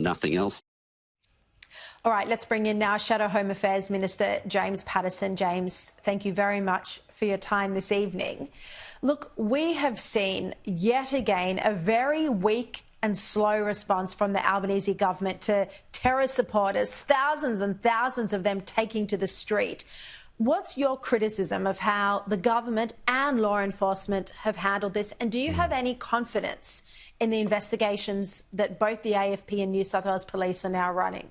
nothing else. All right, let's bring in now Shadow Home Affairs Minister James Paterson. James, thank you very much for your time this evening. Look, we have seen yet again a very weak and slow response from the Albanese government to terror supporters, thousands and thousands of them taking to the street. What's your criticism of how the government and law enforcement have handled this? And do you have any confidence in the investigations that both the AFP and New South Wales Police are now running?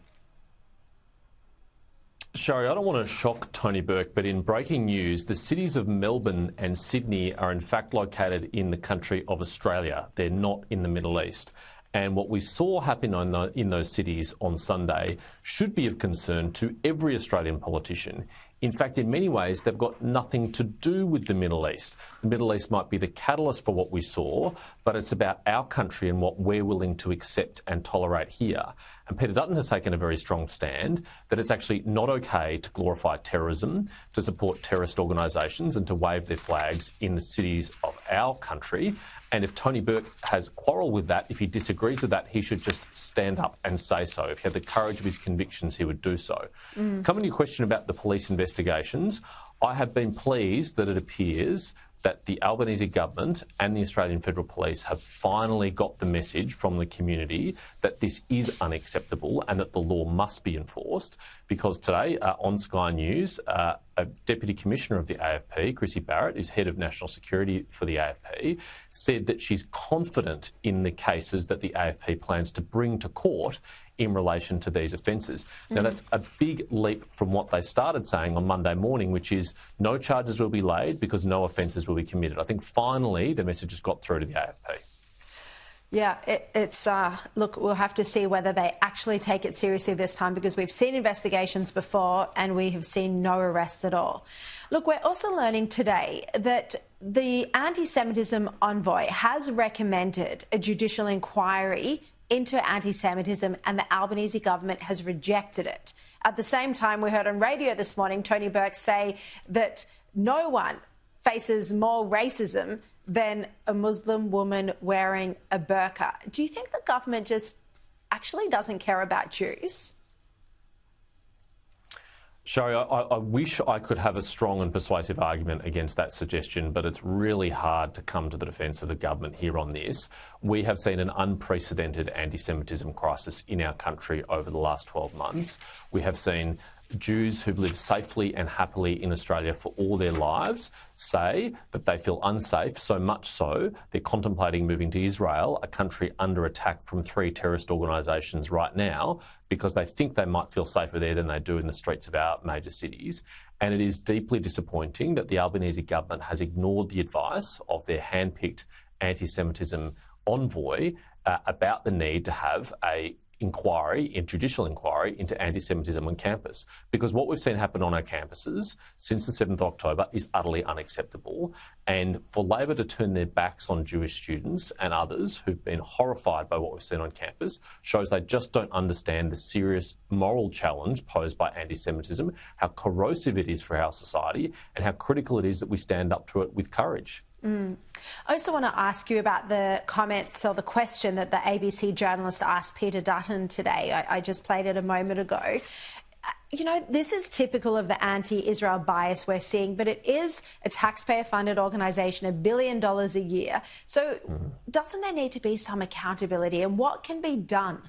Shari, I don't want to shock Tony Burke, but in breaking news, the cities of Melbourne and Sydney are in fact located in the country of Australia. They're not in the Middle East. And what we saw happen in those cities on Sunday should be of concern to every Australian politician. In fact, in many ways, they've got nothing to do with the Middle East. The Middle East might be the catalyst for what we saw, but it's about our country and what we're willing to accept and tolerate here. And Peter Dutton has taken a very strong stand that it's actually not okay to glorify terrorism, to support terrorist organisations and to wave their flags in the cities of our country. And if Tony Burke has quarrel with that, if he disagrees with that, he should just stand up and say so. If he had the courage of his convictions, he would do so. Coming to your question about the police investigations, I have been pleased that it appears that the Albanese government and the Australian Federal Police have finally got the message from the community that this is unacceptable and that the law must be enforced. Because today, on Sky News, a Deputy Commissioner of the AFP, Chrissy Barrett, who's Head of National Security for the AFP, said that she's confident in the cases that the AFP plans to bring to court in relation to these offences. Now, that's a big leap from what they started saying on Monday morning, which is no charges will be laid because no offences will be committed. I think finally the message has got through to the AFP. Yeah, look, we'll have to see whether they actually take it seriously this time, because we've seen investigations before and we have seen no arrests at all. Look, we're also learning today that the anti-Semitism envoy has recommended a judicial inquiry into anti-Semitism, and the Albanese government has rejected it. At the same time, we heard on radio this morning Tony Burke say that no one faces more racism than a Muslim woman wearing a burqa. Do you think the government just actually doesn't care about Jews? Shari, I wish I could have a strong and persuasive argument against that suggestion, but it's really hard to come to the defence of the government here on this. We have seen an unprecedented anti-Semitism crisis in our country over the last 12 months. We have seen Jews who've lived safely and happily in Australia for all their lives say that they feel unsafe, so much so they're contemplating moving to Israel, a country under attack from 3 terrorist organisations right now, because they think they might feel safer there than they do in the streets of our major cities. And it is deeply disappointing that the Albanese government has ignored the advice of their hand-picked anti-Semitism envoy about the need to have a judicial inquiry into anti-Semitism on campus. Because what we've seen happen on our campuses since the 7th of October is utterly unacceptable. And for Labor to turn their backs on Jewish students and others who've been horrified by what we've seen on campus shows they just don't understand the serious moral challenge posed by anti-Semitism, how corrosive it is for our society, and how critical it is that we stand up to it with courage. I also want to ask you about the comments or the question that the ABC journalist asked Peter Dutton today. I just played it a moment ago. You know, this is typical of the anti-Israel bias we're seeing, but it is a taxpayer-funded organisation, $1 billion a year. So doesn't there need to be some accountability, and what can be done?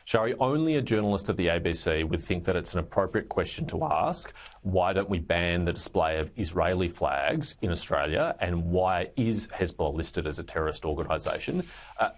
Shari, only a journalist at the ABC would think that it's an appropriate question to ask. Why don't we ban the display of Israeli flags in Australia, and why is Hezbollah listed as a terrorist organisation?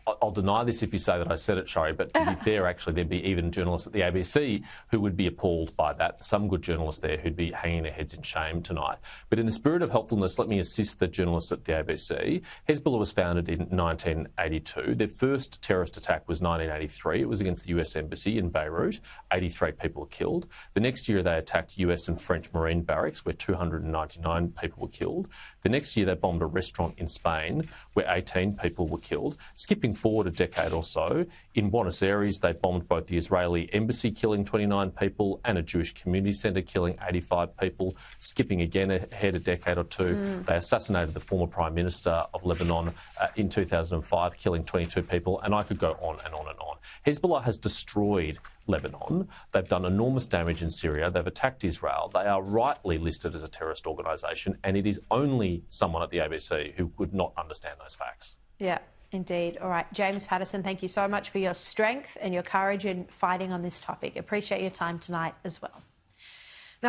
I'll deny this if you say that I said it, Shari, but to be fair, actually, there'd be even journalists at the ABC who would be appalled by that. Some good journalists there who'd be hanging their heads in shame tonight. But in the spirit of helpfulness, let me assist the journalists at the ABC. Hezbollah was founded in 1982. Their first terrorist attack was 1983. It was against the US embassy in Beirut. 83 people were killed. The next year, they attacked US and French Marine barracks, where 299 people were killed. The next year, they bombed a restaurant in Spain, where 18 people were killed. Skipping forward a decade or so, in Buenos Aires, they bombed both the Israeli embassy, killing 29 people, and a Jewish community centre, killing 85 people. Skipping again ahead a decade or two, they assassinated the former Prime Minister of Lebanon in 2005, killing 22 people, and I could go on and on and on. Hezbollah has destroyed Lebanon. They've done enormous damage in Syria. They've attacked Israel. They are rightly listed as a terrorist organisation, and it is only someone at the ABC who would not understand those facts. Yeah, indeed. All right, James Patterson, thank you so much for your strength and your courage in fighting on this topic. Appreciate your time tonight as well.